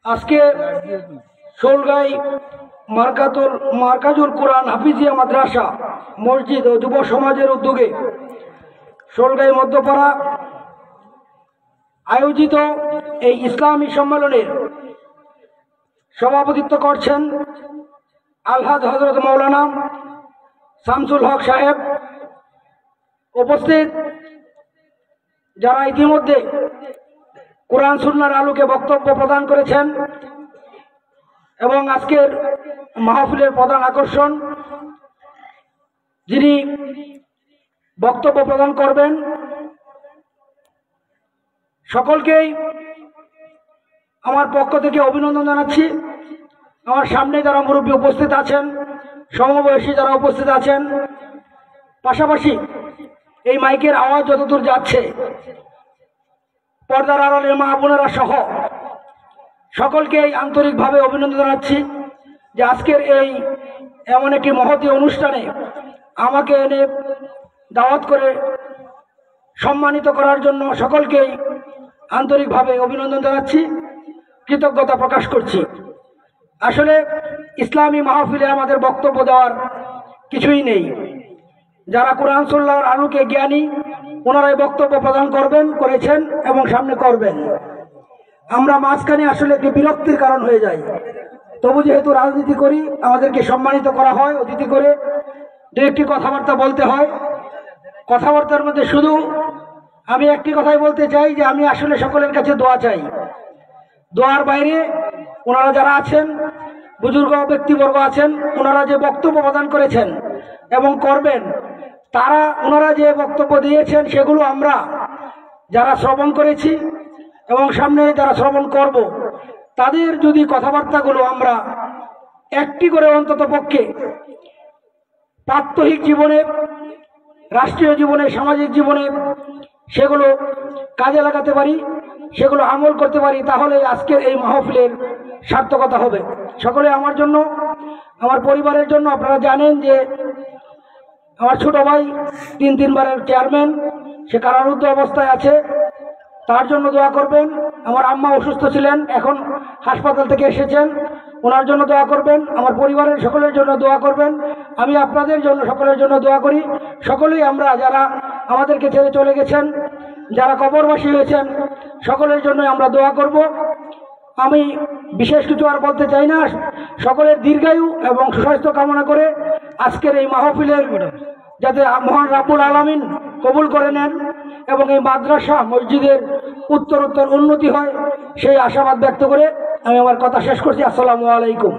আজকে শোলগাই মার্কাজুল কোরআন হাফিজিয়া মাদ্রাসা মসজিদ ও যুব সমাজের উদ্যোগে শোলগাই মধ্যপাড়া আয়োজিত এই ইসলামী সম্মেলনের সভাপতিত্ব করছেন আলহাজ হযরত মাওলানা শামসুল হক সাহেব। উপস্থিত যারা ইতিমধ্যে কোরআন সুন্নাহর আলোকে বক্তব্য প্রদান করেছেন এবং আজকের মাহফিলের প্রধান আকর্ষণ যিনি বক্তব্য প্রদান করবেন, সকলকেই আমার পক্ষ থেকে অভিনন্দন জানাচ্ছি। আমার সামনে যারা মুরব্বী উপস্থিত আছেন, সমবয়সী যারা উপস্থিত আছেন, পাশাপাশি এই মাইকের আওয়াজ যতদূর যাচ্ছে পর্দার আড়ালের মা বোনেরা সহ সকলকেই আন্তরিকভাবে অভিনন্দন জানাচ্ছি যে আজকের এই এমন একটি মহতী অনুষ্ঠানে আমাকে এনে দাওয়াত করে সম্মানিত করার জন্য সকলকেই আন্তরিকভাবে অভিনন্দন জানাচ্ছি, কৃতজ্ঞতা প্রকাশ করছি। আসলে ইসলামী মাহফিলে আমাদের বক্তব্য দেওয়ার কিছুই নেই। যারা কোরআন সুন্নাহর আলোকে জ্ঞানী ওনারাই বক্তব্য প্রদান করেছেন এবং সামনে করবেন। আমরা মাঝখানে আসলে একটি বিরক্তির কারণ হয়ে যায়। তবু যেহেতু রাজনীতি করি, আমাদেরকে সম্মানিত করা হয়, অতিথি করে দু একটি কথাবার্তা বলতে হয়। কথাবার্তার মধ্যে শুধু আমি একটি কথাই বলতে চাই যে আমি আসলে সকলের কাছে দোয়া চাই। দোয়ার বাইরে ওনারা যারা আছেন, বুজুর্গ ব্যক্তিবর্গ আছেন, ওনারা যে বক্তব্য প্রদান করেছেন এবং করবেন, ওনারা যে বক্তব্য দিয়েছেন সেগুলো আমরা যারা শ্রবণ করেছি এবং সামনে যারা শ্রবণ করব, তাদের যদি কথাবার্তাগুলো আমরা একটি করে অন্তত পক্ষে প্রাত্যহিক জীবনে, রাষ্ট্রীয় জীবনে, সামাজিক জীবনে সেগুলো কাজে লাগাতে পারি, সেগুলো আমল করতে পারি, তাহলে আজকের এই মাহফিলের সার্থকতা হবে। সকলে আমার জন্য, আমার পরিবারের জন্য, আপনারা জানেন যে আমার ছোট ভাই 3 বারের চেয়ারম্যান, সে কারারুদ্ধ অবস্থায় আছে, তার জন্য দোয়া করবেন। আমার আম্মা অসুস্থ ছিলেন, এখন হাসপাতাল থেকে এসেছেন, ওনার জন্য দোয়া করবেন। আমার পরিবারের সকলের জন্য দোয়া করবেন। আমি আপনাদের জন্য, সকলের জন্য দোয়া করি। সকলেই আমরা যারা আমাদেরকে ছেড়ে চলে গেছেন, যারা কবরবাসী হয়েছেন, সকলের জন্য আমরা দোয়া করব। আমি বিশেষ কিছু আর বলতে চাই না। সকলের দীর্ঘায়ু এবং সুস্বাস্থ্য কামনা করে আজকের এই মাহফিলের যাতে মহান রাব্বুল আলামিন কবুল করে নেন এবং এই মাদ্রাসা মসজিদের উত্তরোত্তর উন্নতি হয়, সেই আশাবাদ ব্যক্ত করে আমি আমার কথা শেষ করছি। আসসালামু আলাইকুম।